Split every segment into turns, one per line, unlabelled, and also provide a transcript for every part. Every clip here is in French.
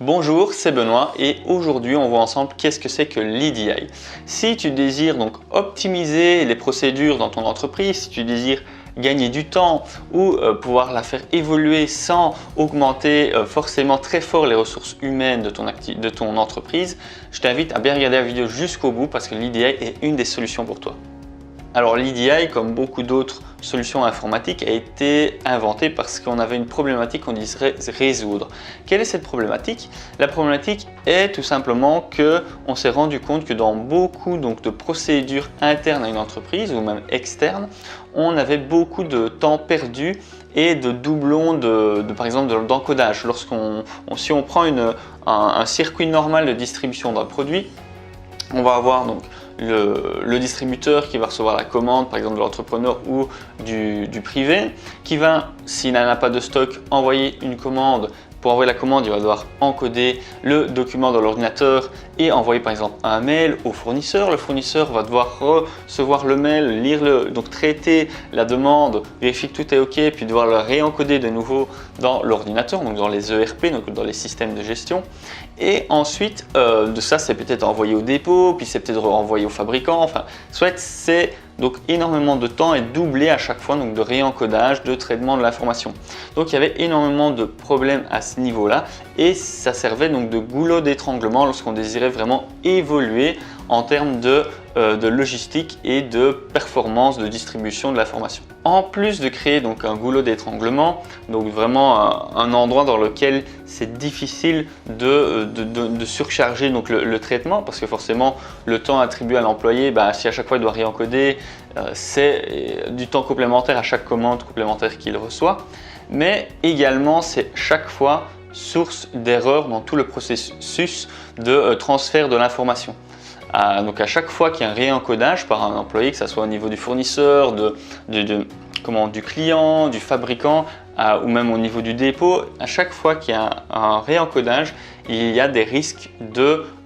Bonjour, c'est Benoît et aujourd'hui on voit ensemble qu'est-ce que c'est que l'EDI. Si tu désires donc optimiser les procédures dans ton entreprise, si tu désires gagner du temps ou pouvoir la faire évoluer sans augmenter forcément très fort les ressources humaines de ton entreprise, je t'invite à bien regarder la vidéo jusqu'au bout parce que l'EDI est une des solutions pour toi. Alors l'EDI, comme beaucoup d'autres solutions informatiques, a été inventée parce qu'on avait une problématique qu'on désirait résoudre. Quelle est cette problématique? La problématique est tout simplement qu'on s'est rendu compte que dans beaucoup de procédures internes à une entreprise ou même externes, on avait beaucoup de temps perdu et de doublons par exemple d'encodage. Si on prend un circuit normal de distribution d'un produit, on va avoir donc le distributeur qui va recevoir la commande, par exemple de l'entrepreneur ou du privé, qui va, s'il n'en a pas de stock, envoyer une commande. Pour envoyer la commande, il va devoir encoder le document dans l'ordinateur et envoyer par exemple un mail au fournisseur. Le fournisseur va devoir recevoir le mail, donc traiter la demande, vérifier que tout est OK, puis devoir le réencoder de nouveau dans l'ordinateur, donc dans les ERP, donc dans les systèmes de gestion. Et ensuite, de ça, c'est peut-être envoyé au dépôt, puis c'est peut-être renvoyé au fabricant. Enfin, soit c'est donc énormément de temps est doublé à chaque fois, donc de réencodage, de traitement de l'information. Donc il y avait énormément de problèmes à ce niveau-là et ça servait donc de goulot d'étranglement lorsqu'on désirait vraiment évoluer en termes de logistique et de performance de distribution de l'information. En plus de créer donc un goulot d'étranglement, donc vraiment un endroit dans lequel c'est difficile de surcharger donc le traitement, parce que forcément le temps attribué à l'employé, si à chaque fois il doit réencoder, c'est du temps complémentaire à chaque commande complémentaire qu'il reçoit, mais également c'est chaque fois source d'erreur dans tout le processus de transfert de l'information. Donc à chaque fois qu'il y a un réencodage par un employé, que ce soit au niveau du fournisseur, du client, du fabricant ou même au niveau du dépôt, à chaque fois qu'il y a un réencodage, il y a des risques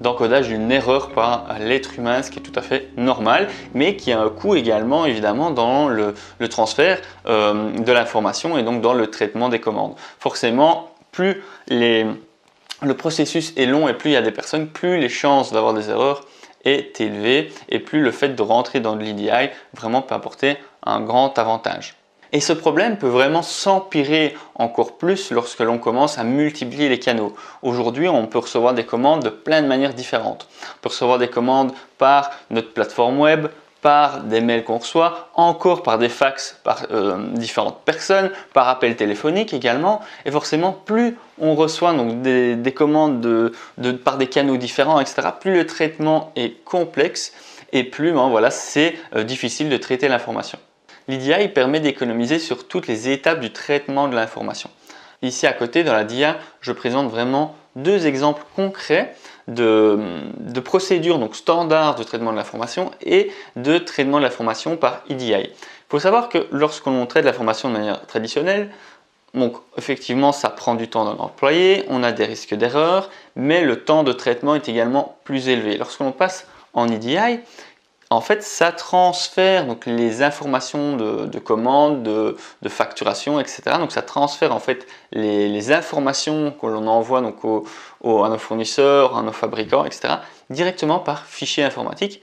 d'encodage d'une erreur par l'être humain, ce qui est tout à fait normal, mais qui a un coût également évidemment dans le transfert de l'information et donc dans le traitement des commandes. Forcément, plus le processus est long et plus il y a des personnes, plus les chances d'avoir des erreurs est élevé et plus le fait de rentrer dans de l'EDI vraiment peut apporter un grand avantage. Et ce problème peut vraiment s'empirer encore plus lorsque l'on commence à multiplier les canaux. Aujourd'hui, on peut recevoir des commandes de plein de manières différentes. On peut recevoir des commandes par notre plateforme web, par des mails qu'on reçoit, encore par des fax par différentes personnes, par appel téléphonique également. Et forcément, plus on reçoit donc des commandes par des canaux différents, etc., plus le traitement est complexe et plus c'est difficile de traiter l'information. L'EDI permet d'économiser sur toutes les étapes du traitement de l'information. Ici à côté, dans la DIA, je présente vraiment deux exemples concrets de procédures donc standards de traitement de l'information et de traitement de l'information par EDI. Il faut savoir que lorsqu'on traite l'information de manière traditionnelle, donc effectivement ça prend du temps d'un employé, on a des risques d'erreur, mais le temps de traitement est également plus élevé. Lorsqu'on passe en EDI, en fait, ça transfère donc les informations de commande, de facturation, etc. Donc, ça transfère en fait les informations que l'on envoie donc à nos fournisseurs, à nos fabricants, etc. directement par fichier informatique.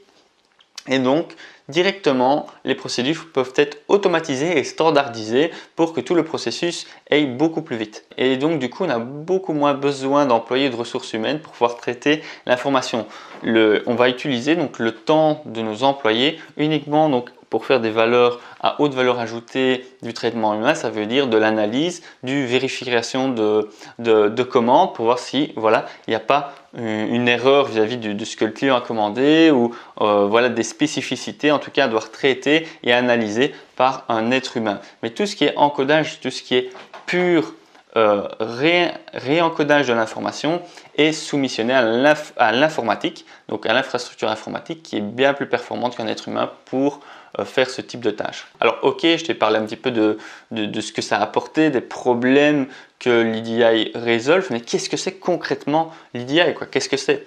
Et donc, directement, les procédures peuvent être automatisées et standardisées pour que tout le processus aille beaucoup plus vite. Et donc, du coup, on a beaucoup moins besoin d'employer de ressources humaines pour pouvoir traiter l'information. On va utiliser donc le temps de nos employés uniquement pour faire des valeurs à haute valeur ajoutée du traitement humain, ça veut dire de l'analyse, du vérification de commandes pour voir si il n'y a pas une erreur vis-à-vis de ce que le client a commandé ou des spécificités en tout cas à devoir traiter et analyser par un être humain. Mais tout ce qui est encodage, tout ce qui est pur réencodage de l'information est soumissionné à l'informatique, donc à l'infrastructure informatique qui est bien plus performante qu'un être humain pour faire ce type de tâches. Alors ok, je t'ai parlé un petit peu de ce que ça a apporté, des problèmes que l'EDI résolve, mais qu'est-ce que c'est concrètement l'EDI? Qu'est-ce que c'est?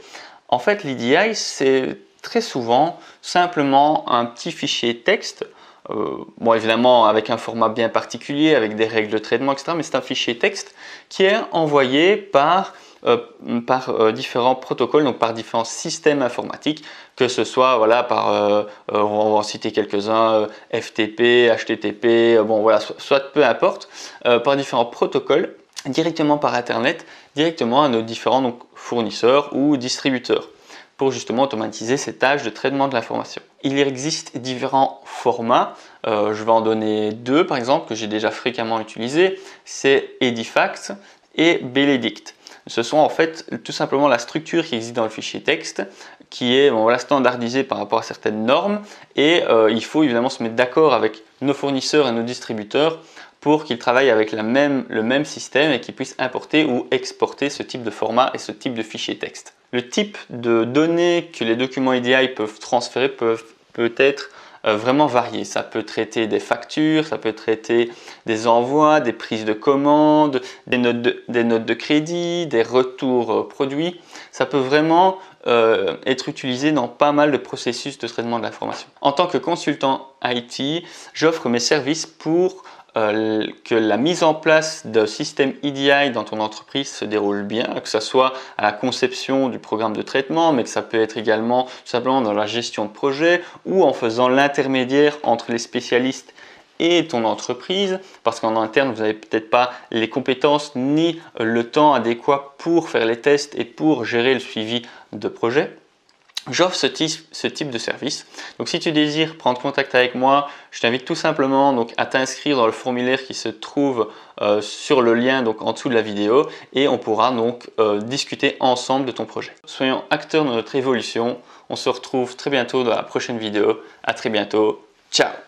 En fait, l'EDI, c'est très souvent simplement un petit fichier texte, évidemment avec un format bien particulier, avec des règles de traitement, etc. Mais c'est un fichier texte qui est envoyé par par différents protocoles, donc par différents systèmes informatiques, que ce soit voilà, par, on va en citer quelques-uns, FTP, HTTP, bon voilà, soit peu importe, par différents protocoles, directement par Internet, directement à nos différents donc, fournisseurs ou distributeurs, pour justement automatiser ces tâches de traitement de l'information. Il existe différents formats, je vais en donner deux par exemple que j'ai déjà fréquemment utilisés, c'est Edifact et Benedict. Ce sont en fait tout simplement la structure qui existe dans le fichier texte qui est bon, voilà, standardisée par rapport à certaines normes et il faut évidemment se mettre d'accord avec nos fournisseurs et nos distributeurs pour qu'ils travaillent avec le même système et qu'ils puissent importer ou exporter ce type de format et ce type de fichier texte. Le type de données que les documents EDI peuvent transférer peut être vraiment varié. Ça peut traiter des factures, ça peut traiter des envois, des prises de commandes, des notes de crédit, des retours produits. Ça peut vraiment être utilisé dans pas mal de processus de traitement de l'information. En tant que consultant IT, j'offre mes services pour que la mise en place de système EDI dans ton entreprise se déroule bien, que ce soit à la conception du programme de traitement, mais que ça peut être également tout simplement dans la gestion de projet ou en faisant l'intermédiaire entre les spécialistes et ton entreprise, parce qu'en interne, vous n'avez peut-être pas les compétences ni le temps adéquat pour faire les tests et pour gérer le suivi de projet. J'offre ce type de service. Donc si tu désires prendre contact avec moi, je t'invite tout simplement donc, à t'inscrire dans le formulaire qui se trouve sur le lien donc, en dessous de la vidéo et on pourra donc discuter ensemble de ton projet. Soyons acteurs de notre évolution. On se retrouve très bientôt dans la prochaine vidéo. À très bientôt. Ciao!